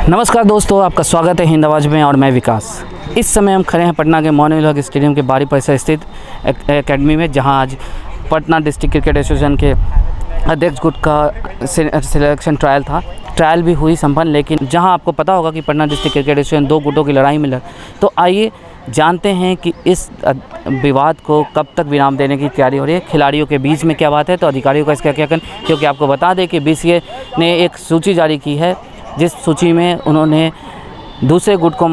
नमस्कार दोस्तों, आपका स्वागत है हिंद आवाज़ में और मैं विकास। इस समय हम खड़े हैं पटना के मौनी विभाग स्टेडियम के बाहरी परिसर स्थित एकेडमी में, जहां आज पटना डिस्ट्रिक्ट क्रिकेट एसोसिएशन के अध्यक्ष गुट का सिलेक्शन ट्रायल भी हुई संपन्न। लेकिन जहां आपको पता होगा कि पटना डिस्ट्रिक्ट क्रिकेट एसोसिएशन दो गुटों की लड़ाई में तो आइए जानते हैं कि इस विवाद को कब तक विराम देने की तैयारी हो रही है, खिलाड़ियों के बीच में क्या बात है, तो अधिकारियों का इसका क्या करना। क्योंकि आपको बता दें कि BCA ने एक सूची जारी की है, जिस सूची में उन्होंने दूसरे गुट को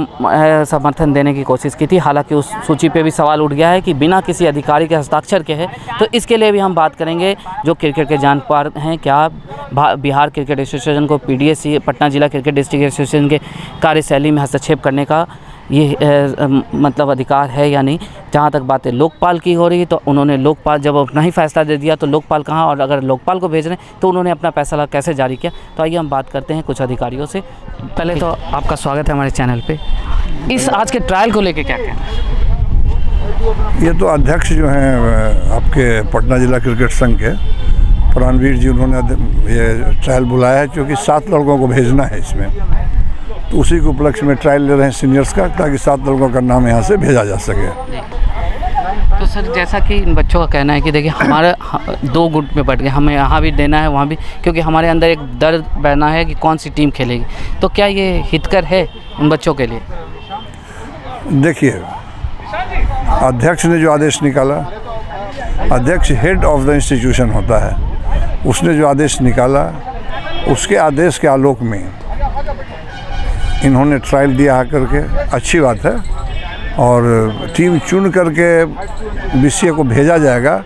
समर्थन देने की कोशिश की थी। हालांकि उस सूची पे भी सवाल उठ गया है कि बिना किसी अधिकारी के हस्ताक्षर के है। तो इसके लिए भी हम बात करेंगे जो क्रिकेट के जानकार हैं। क्या बिहार क्रिकेट एसोसिएशन को PDSC पटना जिला क्रिकेट डिस्ट्रिक्ट एसोसिएशन के कार्यशैली में हस्तक्षेप करने का ये मतलब अधिकार है या नहीं। जहाँ तक बातें लोकपाल की हो रही है, तो उन्होंने लोकपाल जब अपना ही फैसला दे दिया तो लोकपाल कहाँ, और अगर लोकपाल को भेज रहे हैं तो उन्होंने अपना फैसला कैसे जारी किया। तो आइए हम बात करते हैं कुछ अधिकारियों से। पहले तो आपका स्वागत है हमारे चैनल पे। इस आज के ट्रायल को लेके क्या कहना है? ये तो अध्यक्ष जो हैं आपके पटना जिला क्रिकेट संघ के प्राणवीर जी, उन्होंने ये ट्रायल बुलाया है क्योंकि 7 लड़कों को भेजना है इसमें। तो उसी के उपलक्ष्य में ट्रायल ले रहे हैं सीनियर्स का, ताकि 7 लड़कों का नाम यहाँ से भेजा जा सके। तो सर, जैसा कि इन बच्चों का कहना है कि देखिए हमारे 2 गुट में बट गए, हमें यहाँ भी देना है वहाँ भी, क्योंकि हमारे अंदर एक डर बना है कि कौन सी टीम खेलेगी। तो क्या ये हितकर है उन बच्चों के लिए? देखिए, अध्यक्ष ने जो आदेश निकाला, अध्यक्ष हेड ऑफ द इंस्टीट्यूशन होता है, उसने जो आदेश निकाला उसके आदेश के आलोक में इन्होंने ट्रायल दिया करके अच्छी बात है। और टीम चुन करके BCA को भेजा जाएगा।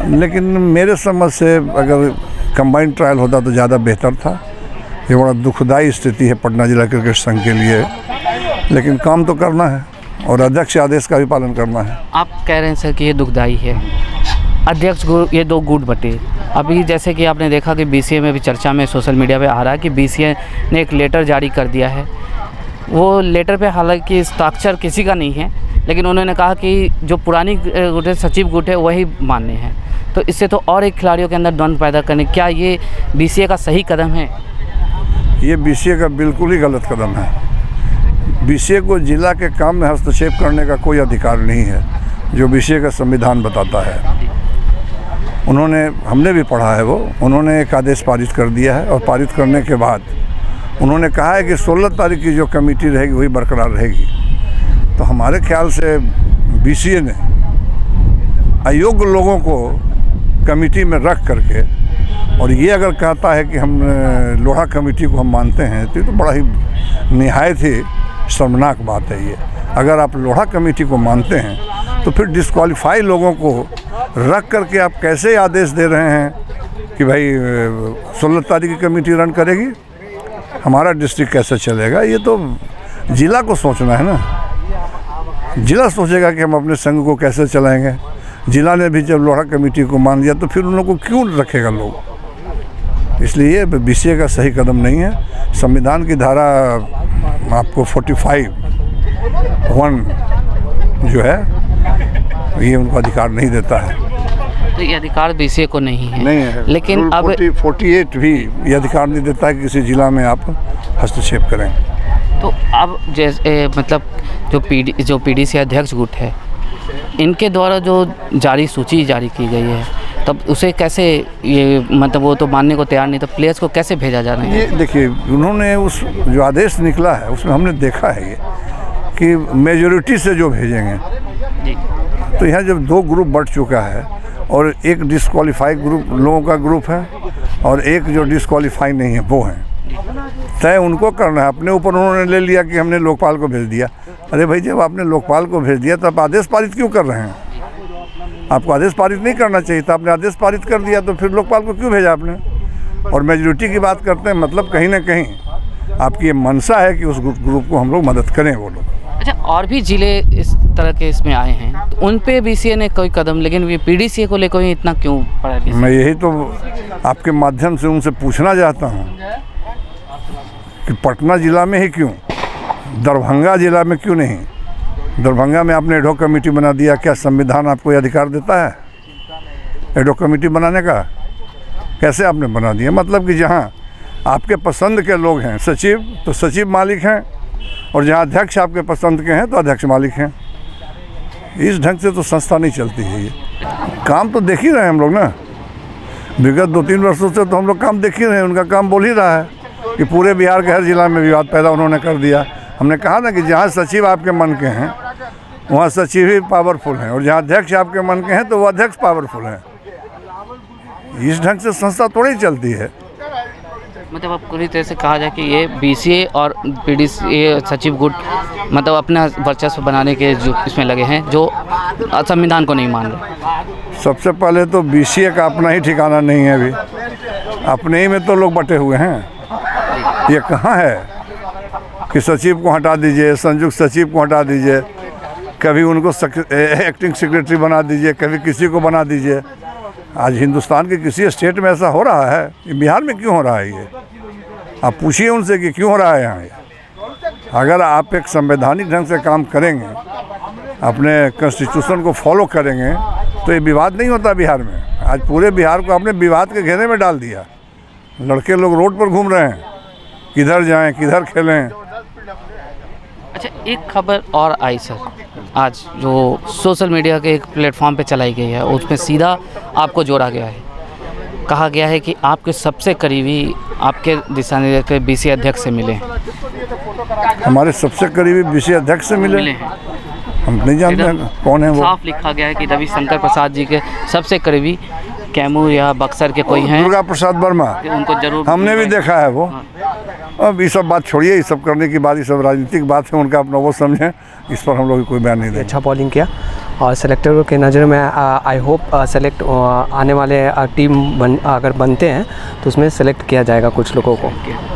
लेकिन मेरे समझ से अगर कंबाइंड ट्रायल होता तो ज़्यादा बेहतर था। ये बड़ा दुखदाई स्थिति है पटना जिला क्रिकेट संघ के लिए, लेकिन काम तो करना है और अध्यक्ष आदेश का भी पालन करना है। आप कह रहे हैं सर कि ये दुखदाई है, अध्यक्ष ये 2 गुट बटे। अभी जैसे कि आपने देखा कि BCA में भी चर्चा में सोशल मीडिया पे आ रहा है कि BCA ने एक लेटर जारी कर दिया है। वो लेटर पे हालांकि हस्ताक्षर किसी का नहीं है, लेकिन उन्होंने कहा कि जो पुरानी गुट है, सचिव गुट है, वही मानने हैं। तो इससे तो और एक खिलाड़ियों के अंदर द्वंद्व पैदा करने, क्या ये BCA का सही कदम है? ये BCA का बिल्कुल ही गलत कदम है। BCA को जिला के काम में हस्तक्षेप करने का कोई अधिकार नहीं है, जो BCA का संविधान बताता है। हमने भी पढ़ा है वो, उन्होंने एक आदेश पारित कर दिया है और पारित करने के बाद उन्होंने कहा है कि 16 तारीख की जो कमेटी रहेगी वही बरकरार रहेगी। तो हमारे ख्याल से BCA ने अयोग्य लोगों को कमेटी में रख करके, और ये अगर कहता है कि हम लोढ़ा कमेटी को हम मानते हैं, तो ये तो बड़ा ही निहायत ही शर्मनाक बात है। ये अगर आप लोढ़ा कमेटी को मानते हैं तो फिर डिस्क्वालीफाई लोगों को रख करके आप कैसे आदेश दे रहे हैं कि भाई 16 तारीख की कमेटी रन करेगी, हमारा डिस्ट्रिक्ट कैसे चलेगा। ये तो जिला को सोचना है ना। जिला सोचेगा कि हम अपने संघ को कैसे चलाएंगे। जिला ने भी जब लोढ़ा कमेटी को मान दिया तो फिर उन लोगों को क्यों रखेगा लोग। इसलिए BCA का सही कदम नहीं है। संविधान की धारा आपको 45(1) जो है, ये उनको अधिकार नहीं देता है। तो ये अधिकार BCA को नहीं है, लेकिन अब 48 भी ये अधिकार नहीं देता है कि किसी जिला में आप हस्तक्षेप करें। तो अब जैसे मतलब जो PDC अध्यक्ष गुट है, इनके द्वारा जो सूची जारी की गई है, तब उसे कैसे ये मतलब वो तो मानने को तैयार नहीं, तो प्लेयर्स को कैसे भेजा जा रहा है? ये देखिए, उन्होंने उस जो आदेश निकला है उसमें हमने देखा है ये कि मेजॉरिटी से जो भेजेंगे जी। तो यहाँ जब 2 ग्रुप बढ़ चुका है और एक डिस्क्वालीफाई ग्रुप लोगों का ग्रुप है और एक जो डिस्क्वालीफाई नहीं है वो है, तय उनको करना है। अपने ऊपर उन्होंने ले लिया कि हमने लोकपाल को भेज दिया। अरे भाई, जब आपने लोकपाल को भेज दिया तो आप आदेश पारित क्यों कर रहे हैं? आपको आदेश पारित नहीं करना चाहिए था, आपने आदेश पारित कर दिया, तो फिर लोकपाल को क्यों भेजा आपने? और मेजॉरिटी की बात करते हैं, मतलब कहीं ना कहीं आपकी ये मंशा है कि उस ग्रुप को हम लोग मदद करें वो लोग। अच्छा, और भी ज़िले इस तरह के इसमें आए हैं, तो उन पे BCA ने कोई कदम, लेकिन ये PDCA को लेकर इतना क्यों पड़ा? मैं यही तो आपके माध्यम से उनसे पूछना चाहता हूँ कि पटना जिला में ही क्यों, दरभंगा जिला में क्यों नहीं? दरभंगा में आपने एडहॉक कमेटी बना दिया, क्या संविधान आपको ये अधिकार देता है एडहॉक कमेटी बनाने का? कैसे आपने बना दिया? मतलब कि जहाँ आपके पसंद के लोग हैं सचिव, तो सचिव मालिक हैं, और जहाँ अध्यक्ष आपके पसंद के हैं तो अध्यक्ष मालिक हैं। इस ढंग से तो संस्था नहीं चलती है। ये काम तो देख ही रहे हैं हम लोग ना, विगत 2-3 वर्षों से तो हम लोग काम देख ही रहे हैं। उनका काम बोल ही रहा है कि पूरे बिहार के हर जिला में विवाद पैदा उन्होंने कर दिया। हमने कहा ना कि जहाँ सचिव आपके मन के हैं वहाँ सचिव ही पावरफुल हैं, और जहाँ अध्यक्ष आपके मन के हैं तो वो अध्यक्ष पावरफुल हैं। इस ढंग से संस्था थोड़ी चलती है। मतलब अब पूरी तरह से कहा जाए कि ये बीसीए और पीडीसीए सचिव गुट मतलब अपना वर्चस्व बनाने के जो इसमें लगे हैं, जो संविधान को नहीं मान रहे। सबसे पहले तो बीसीए का अपना ही ठिकाना नहीं है अभी, अपने ही में तो लोग बटे हुए हैं। ये कहाँ है कि सचिव को हटा दीजिए, संयुक्त सचिव को हटा दीजिए, कभी उनको एक्टिंग सेक्रेटरी बना दीजिए, कभी किसी को बना दीजिए। आज हिंदुस्तान के किसी स्टेट में ऐसा हो रहा है, ये बिहार में क्यों हो रहा है? ये आप पूछिए उनसे कि क्यों हो रहा है यहाँ ये। अगर आप एक संवैधानिक ढंग से काम करेंगे, अपने कॉन्स्टिट्यूशन को फॉलो करेंगे, तो ये विवाद नहीं होता बिहार में। आज पूरे बिहार को आपने विवाद के घेरे में डाल दिया। लड़के लोग रोड पर घूम रहे हैं, किधर जाएं, किधर खेलें। अच्छा, एक खबर और आई सर आज, जो सोशल मीडिया के एक प्लेटफॉर्म पे चलाई गई है, उसमें सीधा आपको जोड़ा गया है। कहा गया है कि आपके सबसे करीबी आपके दिशा निर्देश के बीसीए अध्यक्ष से मिले हैं। हमारे सबसे करीबी बीसीए अध्यक्ष से मिले हैं। हम नहीं जानते हैं कौन है वो। साफ लिखा गया है कि रविशंकर प्रसाद जी के सबसे करीबी कैमूर या बक्सर के कोई हैं, दुर्गा प्रसाद वर्मा, उनको जरूर हमने भी देखा है वो। अब ये सब बात छोड़िए, ये सब करने की बात, ये सब राजनीतिक बात है, उनका अपना वो समझें, इस पर हम लोग कोई बयान नहीं देंगे। अच्छा बॉलिंग किया और सेलेक्टर के नज़र में आई होप सेलेक्ट आने वाले टीम अगर बनते हैं तो उसमें सेलेक्ट किया जाएगा कुछ लोगों को।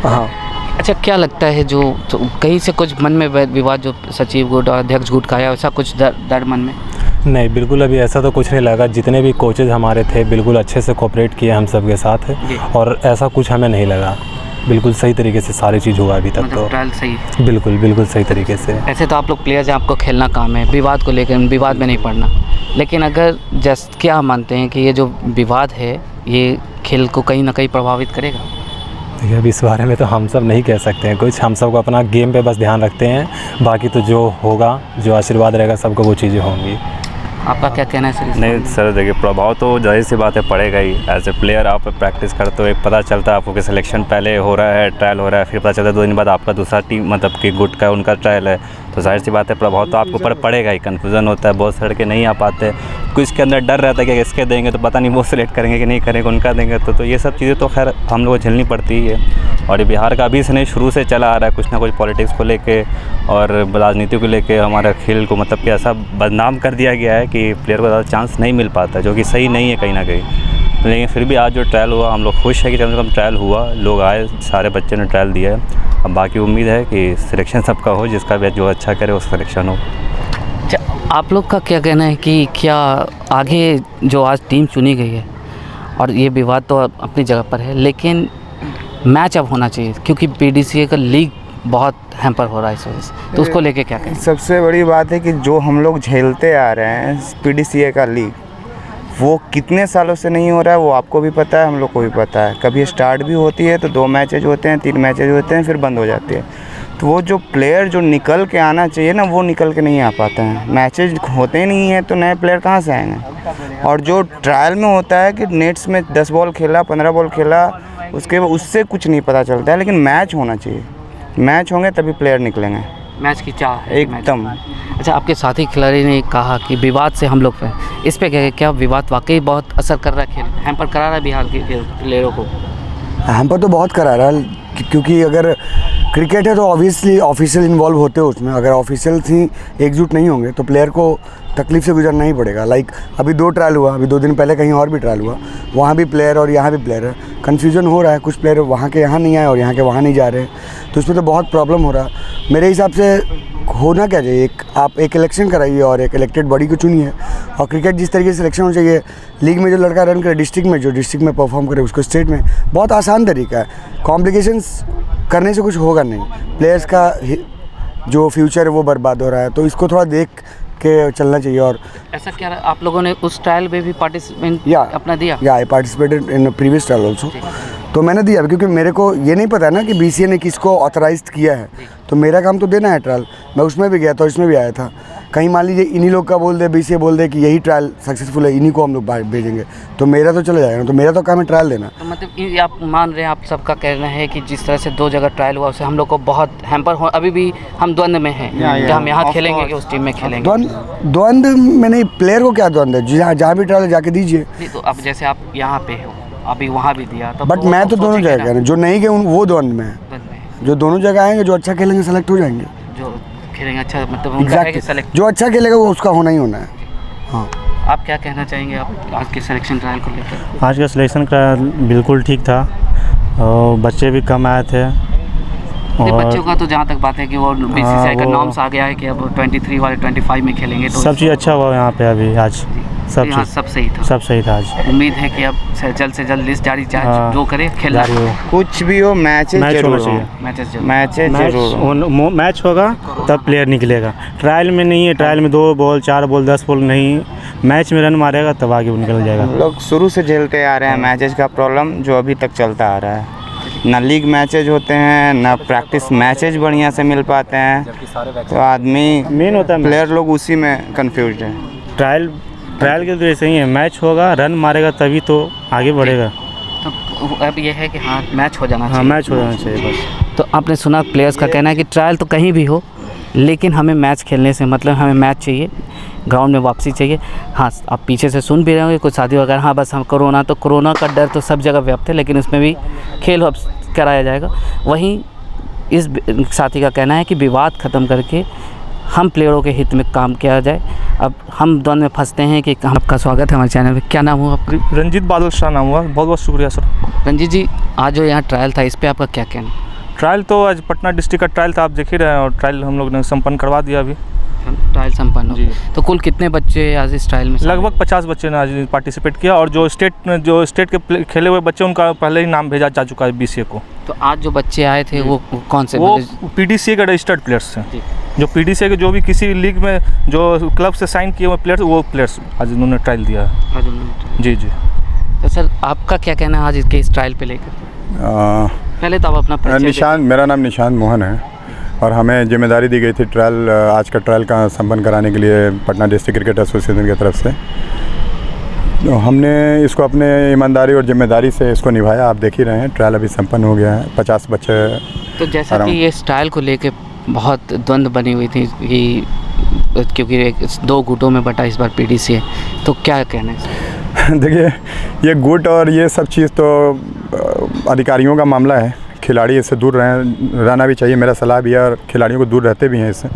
हाँ। अच्छा, क्या लगता है जो तो कहीं से कुछ मन में विवाद जो सचिव गुट और अध्यक्ष गुट का आया, वैसा कुछ डर मन में? नहीं, बिल्कुल अभी ऐसा तो कुछ नहीं लगा। जितने भी कोचेज़ हमारे थे बिल्कुल अच्छे से कोऑपरेट किए हम सब के साथ, और ऐसा कुछ हमें नहीं लगा। बिल्कुल सही तरीके से सारी चीज़ हुआ अभी तक। मतलब तो ट्रायल सही, बिल्कुल सही तरीके से। ऐसे तो आप लोग प्लेयर्स हैं, आपको खेलना काम है, विवाद को लेकर विवाद में नहीं पड़ना। लेकिन अगर क्या मानते हैं कि ये जो विवाद है ये खेल को कहीं ना कहीं प्रभावित करेगा? देखिए, अभी इस बारे में तो हम सब नहीं कह सकते हैं कुछ। हम सब को अपना गेम पे बस ध्यान रखते हैं, बाकी तो जो होगा, जो आशीर्वाद रहेगा सबको वो चीज़ें होंगी। आपका क्या कहना है सर? नहीं सर, देखिए प्रभाव तो जाहिर सी बात है पड़ेगा ही। एज ए प्लेयर आप प्रैक्टिस करते हो, एक पता चलता है आपको कि सिलेक्शन पहले हो रहा है, ट्रायल हो रहा है, फिर पता चलता है 2 दिन बाद आपका दूसरा टीम मतलब कि गुट का उनका ट्रायल है, तो जाहिर सी बात है प्रभाव तो आपके ऊपर पड़ेगा ही। कन्फ्यूज़न होता है, बहुत से लड़के नहीं आ पाते, कुछ के अंदर डर रहता है कि इसके देंगे तो पता नहीं वो सिलेक्ट करेंगे कि नहीं करेंगे, उनका देंगे तो ये सब चीज़ें तो खैर हम लोग को झेलनी पड़ती ही है। और ये बिहार का अभी से नहीं, शुरू से चला आ रहा है, कुछ ना कुछ पॉलिटिक्स को लेके और राजनीति को लेके हमारा खेल को मतलब कि ऐसा बदनाम कर दिया गया है कि प्लेयर को ज़्यादा चांस नहीं मिल पाता, जो कि सही नहीं है कहीं ना कहीं। लेकिन फिर भी आज जो ट्रायल हुआ, हम लोग खुश है कि कम से कम ट्रायल हुआ, लोग आए, सारे बच्चों ने ट्रायल दिया है। अब बाकी उम्मीद है कि सिलेक्शन सबका हो, जिसका भी जो अच्छा करे उसका सिलेक्शन हो। अच्छा, आप लोग का क्या कहना है कि क्या आगे जो आज टीम चुनी गई है, और ये विवाद तो अपनी जगह पर है, लेकिन मैच अब होना चाहिए क्योंकि पीडीसीए का लीग बहुत हैम्पर हो रहा है इस वजह से, तो उसको लेके क्या कहें? सबसे बड़ी बात है कि जो हम लोग झेलते आ रहे हैं पीडीसीए का लीग, वो कितने सालों से नहीं हो रहा है, वो आपको भी पता है, हम लोग को भी पता है। कभी स्टार्ट भी होती है तो 2 मैचेज होते हैं, 3 मैचेज होते हैं, फिर बंद हो जाती है। तो वो जो प्लेयर जो निकल के आना चाहिए ना, वो निकल के नहीं आ पाते हैं। मैचेज होते ही नहीं हैं तो नए प्लेयर कहाँ से आएंगे? और जो ट्रायल में होता है कि नेट्स में 10 बॉल खेला, 15 बॉल खेला, उसके उससे कुछ नहीं पता चलता है। लेकिन मैच होना चाहिए, मैच होंगे तभी प्लेयर निकलेंगे। मैच की चाह है एकदम। अच्छा, आपके साथी खिलाड़ी ने कहा कि विवाद से हम लोग पे, इस पे क्या विवाद वाकई बहुत असर कर रहा है, खेल हैम्पर करा रहा है बिहार के प्लेयरों को? हैम्पर तो बहुत करा रहा है, क्योंकि अगर क्रिकेट है तो ऑब्वियसली ऑफिशियल इन्वॉल्व होते हैं उसमें। अगर ऑफिशियल ही एकजुट नहीं होंगे तो प्लेयर को तकलीफ से गुजरना ही पड़ेगा। लाइक अभी 2 ट्रायल हुआ, अभी 2 दिन पहले कहीं और भी ट्रायल हुआ, वहाँ भी प्लेयर और यहाँ भी प्लेयर है, कन्फ्यूजन हो रहा है। कुछ प्लेयर वहाँ के यहाँ नहीं आए और यहाँ के वहाँ नहीं जा रहे, तो उसमें तो बहुत प्रॉब्लम हो रहा है। मेरे हिसाब से होना क्या चाहिए, आप एक इलेक्शन कराइए और एक इलेक्टेड बॉडी को चुनिए, और क्रिकेट जिस तरीके से सिलेक्शन होना चाहिए, लीग में जो लड़का रन करे डिस्ट्रिक्ट में, जो डिस्ट्रिक्ट में परफॉर्म करे उसको स्टेट में, बहुत आसान तरीका है। कॉम्प्लिकेशंस करने से कुछ होगा नहीं, प्लेयर्स का जो फ्यूचर है वो बर्बाद हो रहा है, तो इसको थोड़ा देख के चलना चाहिए। और ऐसा क्या आप लोगों ने उस ट्रायल में भी पार्टिसिपेंट अपना दिया? या I participated in previous trial also. तो मैंने दिया, क्योंकि मेरे को ये नहीं पता है ना कि BCA ने किसको ऑथराइज किया है, तो मेरा काम तो देना है ट्रायल। मैं उसमें भी गया था, इसमें भी आया था। कहीं मान लीजिए इन्हीं लोग का बोल दे, BCA बोल दे कि यही ट्रायल सक्सेसफुल है, इन्हीं को हम लोग भेजेंगे, तो मेरा तो चले जाएगा ना। तो मेरा तो काम है ट्रायल देना। तो मतलब ये आप मान रहे हैं, आप सबका कहना है कि जिस तरह से 2 जगह ट्रायल हुआ उससे हम लोग को बहुत हैम्पर हो, अभी भी हम द्वंद्व में हैं कि हम यहाँ खेलेंगे कि उस टीम में खेलेंगे। द्वंद्व में नहीं, प्लेयर को क्या द्वंद्व है, जहाँ भी ट्रायल जाके दीजिए। तो अब जैसे आप यहाँ पे हो, अभी वहाँ भी दिया, तो बट मैं तो दोनों जगह गया ना, जो नहीं गए वो द्वंद्व में है। जो दोनों जगह आएंगे, जो अच्छा खेलेंगे सेलेक्ट हो जाएंगे, जो खेलेंगे अच्छा, मतलब उनका है कि सेलेक्ट, जो अच्छा खेलेगा वो उसका होना ही होना है। हाँ, आप क्या कहना चाहेंगे आप आज के सिलेक्शन ट्रायल को लेकर? आज का सिलेक्शन ट्रायल बिल्कुल ठीक था और बच्चे भी कम आए थे। और बच्चों का तो जहाँ तक बात है कि वो BCCI का नॉर्म्स आ गया है कि अब 23 वाले 25 में खेलेंगे, तो सब चीज़ अच्छा हुआ यहाँ पे अभी आज। सब यहाँ चीज़ सब सही था, सब सही था आज। उम्मीद है कि अब से जल्द लिस्ट जारी हाँ, जो करे खेलना, जारी हो। कुछ भी हो मैचेस मैच जरूर होना चाहिए। मैचेस जरूर मैच होगा तब प्लेयर निकलेगा। ट्रायल में नहीं है, ट्रायल में 2 बॉल 4 बॉल 10 बॉल नहीं, मैच में रन मारेगा तब आगे वो निकल जाएगा। हम लोग शुरू से झेलते आ रहे हैं मैचेस का प्रॉब्लम, जो अभी तक चलता आ रहा है। ना लीग मैचेज होते हैं, ना प्रैक्टिस मैचेज बढ़िया से मिल पाते हैं, तो आदमी मेन होता है प्लेयर लोग उसी में कंफ्यूज है। ट्रायल के लिए सही है, मैच होगा रन मारेगा तभी तो आगे बढ़ेगा। तो अब ये है कि हाँ मैच हो जाना हाँ, चाहिए। मैच हो जाना चाहिए बस। तो आपने सुना प्लेयर्स का कहना है कि ट्रायल तो कहीं भी हो, लेकिन हमें मैच खेलने से मतलब हमें मैच चाहिए, ग्राउंड में वापसी चाहिए। हाँ, आप पीछे से सुन भी रहे होंगे कुछ साथी वगैरह, हाँ बस हम कोरोना का डर तो सब जगह व्याप्त है, लेकिन उसमें भी खेल अब कराया जाएगा। वहीं इस साथी का कहना है कि विवाद ख़त्म करके हम प्लेयरों के हित में काम किया जाए। अब हम द्वंद्व में फंसते हैं कि आपका स्वागत है हमारे चैनल में। क्या नाम हुआ आपका? रंजीत बादल शाह नाम हुआ। बहुत बहुत शुक्रिया सर। रंजीत जी, आज जो यहाँ ट्रायल था इस पर आपका क्या कहना? ट्रायल तो आज पटना डिस्ट्रिक्ट का ट्रायल था, आप देख ही रहे हैं, और ट्रायल हम लोग ने संपन्न करवा दिया अभी। ट्रायल संपन्न हो जी। तो कुल कितने बच्चे आज इस ट्रायल में? लगभग 50 बच्चे ने आज पार्टिसिपेट किया, और जो स्टेट के खेले हुए बच्चे उनका पहले ही नाम भेजा जा चुका है BCA को। तो आज जो बच्चे आए थे वो कौन से? वो PDCA के रजिस्टर्ड प्लेयर्स हैं, जो PDCA के जो भी किसी लीग में जो क्लब से साइन किए हुए प्लेयर्स, वो प्लेयर्स आज उन्होंने ट्रायल दिया है। आज उन्होंने। जी जी। तो सर आपका क्या कहना है आज इसके इस ट्रायल पे लेकर? पहले तो आप अपना परिचय निशान, मेरा नाम निशान मोहन है, और हमें जिम्मेदारी दी गई थी ट्रायल, आज का ट्रायल का संपन्न कराने के लिए पटना डिस्ट्रिक्ट क्रिकेट एसोसिएशन की तरफ से। तो हमने इसको अपने ईमानदारी और जिम्मेदारी से इसको निभाया। आप देख ही रहे हैं, ट्रायल अभी संपन्न हो गया है। 50 बच्चे। तो जैसा कि इस ट्रायल को लेके बहुत द्वंद्व बनी हुई थी कि क्योंकि 2 गुटों में बटा इस बार PDCA, तो क्या कहना है? देखिए, ये गुट और ये सब चीज़ तो अधिकारियों का मामला है। खिलाड़ी इससे दूर रहना भी चाहिए, मेरा सलाह भी है, और खिलाड़ियों को दूर रहते भी हैं इससे।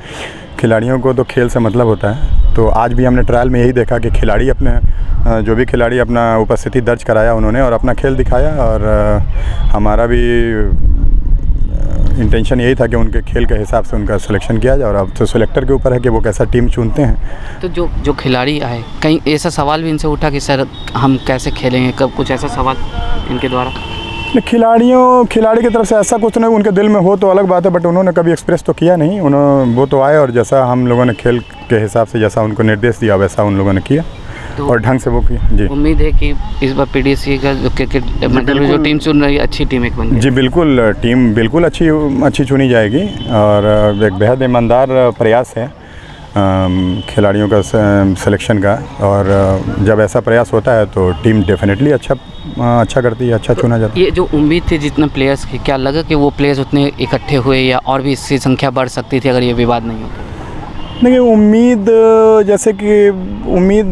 खिलाड़ियों को तो खेल से मतलब होता है। तो आज भी हमने ट्रायल में यही देखा कि खिलाड़ी अपने जो भी खिलाड़ी अपना उपस्थिति दर्ज कराया उन्होंने, और अपना खेल दिखाया, और हमारा भी इंटेंशन यही था कि उनके खेल के हिसाब से उनका सिलेक्शन किया जाए। और अब तो सिलेक्टर के ऊपर है कि वो कैसा टीम चुनते हैं। तो जो खिलाड़ी आए, कहीं ऐसा सवाल भी इनसे उठा कि सर हम कैसे खेलेंगे, कब कुछ ऐसा सवाल इनके द्वारा? खिलाड़ी की तरफ से ऐसा कुछ नहीं, उनके दिल में हो तो अलग बात है, बट उन्होंने कभी एक्सप्रेस तो किया नहीं। वो तो आए, और जैसा हम लोगों ने खेल के हिसाब से जैसा उनको निर्देश दिया वैसा उन लोगों ने किया, तो और ढंग से वो किया। जी, उम्मीद है कि इस बार PDCA का जो क्रिकेट मंडल में जो टीम चुन रही है, अच्छी टीम एक बन गई। जी बिल्कुल, टीम बिल्कुल अच्छी चुनी जाएगी, और एक बेहद ईमानदार प्रयास है खिलाड़ियों का सिलेक्शन का। और जब ऐसा प्रयास होता है तो टीम डेफिनेटली अच्छा करती है, अच्छा चुना जाता है। ये जो उम्मीद थी जितने प्लेयर्स की, क्या लगा कि वो प्लेयर्स उतने इकट्ठे हुए, या और भी इसकी संख्या बढ़ सकती थी अगर ये विवाद नहीं होता? देखिए, उम्मीद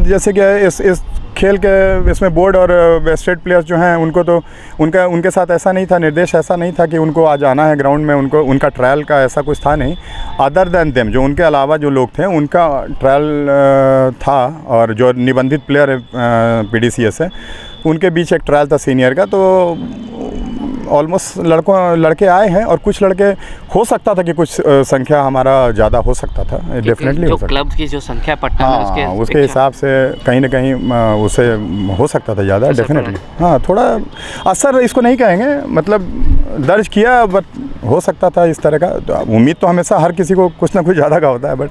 जैसे कि इस खेल के इसमें बोर्ड और स्टेट प्लेयर्स जो हैं उनको तो उनके साथ ऐसा नहीं था, निर्देश ऐसा नहीं था कि उनको आज आना है ग्राउंड में, उनका ट्रायल का ऐसा कुछ था नहीं। अदर दैन देम, जो उनके अलावा जो लोग थे उनका ट्रायल था, और जो निबंधित प्लेयर है PDCA से, उनके बीच एक ट्रायल था सीनियर का। तो ऑलमोस्ट लड़के आए हैं, और कुछ लड़के हो सकता था कि कुछ संख्या हमारा ज़्यादा हो सकता था, डेफिनेटली हो सकता। क्लब की जो संख्या पटना में उसके हिसाब से कहीं ना कहीं उसे हो सकता था ज़्यादा, डेफिनेटली। हाँ, थोड़ा असर इसको नहीं कहेंगे, मतलब दर्ज किया, बट हो सकता था इस तरह का। तो उम्मीद तो हमेशा हर किसी को कुछ ना कुछ ज़्यादा का होता है, बट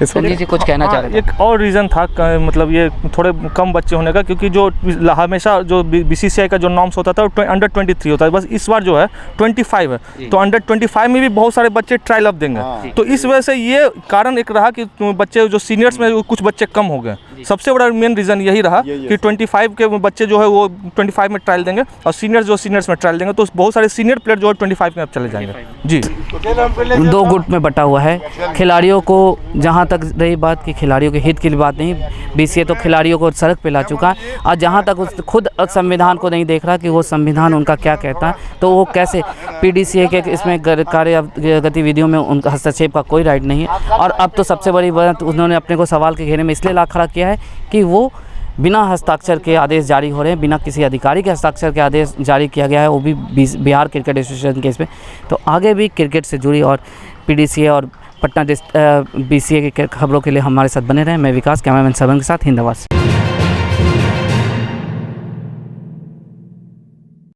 इस संजीव जी कुछ कहना चाह रहे थे? एक और रीज़न था मतलब ये थोड़े कम बच्चे होने का, क्योंकि जो हमेशा जो BCCI का जो नॉर्म्स होता था वो अंडर 23 होता है, बस इस बार जो है 25 है, तो अंडर 25 में भी बहुत सारे बच्चे ट्रायल अप देंगे। तो इस वजह से ये कारण एक रहा कि बच्चे जो सीनियर्स में कुछ बच्चे कम हो गए। सबसे बड़ा मेन रीज़न यही रहा कि 25 के बच्चे जो है वो 25 में ट्रायल देंगे और सीनियर्स जो सीनियर्स में ट्रायल देंगे, तो बहुत सारे सीनियर प्लेयर जो है 25 में अब चले जाएंगे। जी, 2 गुट में बटा हुआ है। खिलाड़ियों को, जहां तक रही बात कि खिलाड़ियों के हित की बात नहीं, BCA तो खिलाड़ियों को सड़क पे ला चुका है, और जहां तक उस खुद संविधान को नहीं देख रहा कि वो संविधान उनका क्या कहता है, तो वो कैसे PDCA के इसमें कार्य गतिविधियों में उनका हस्तक्षेप का कोई राइट नहीं है। और अब तो सबसे बड़ी बात उन्होंने अपने को सवाल के घेरे में इसलिए ला खड़ा किया है कि वो बिना हस्ताक्षर के आदेश जारी हो रहे हैं, बिना किसी अधिकारी के हस्ताक्षर के आदेश जारी किया गया है, वो भी बिहार क्रिकेट एसोसिएशन के इसमें। तो आगे भी क्रिकेट से जुड़ी और PDCA और पटना BCA की खबरों के लिए हमारे साथ बने रहें। मैं विकास, कैमरामैन सरवन के साथ, हिंद आवाज़।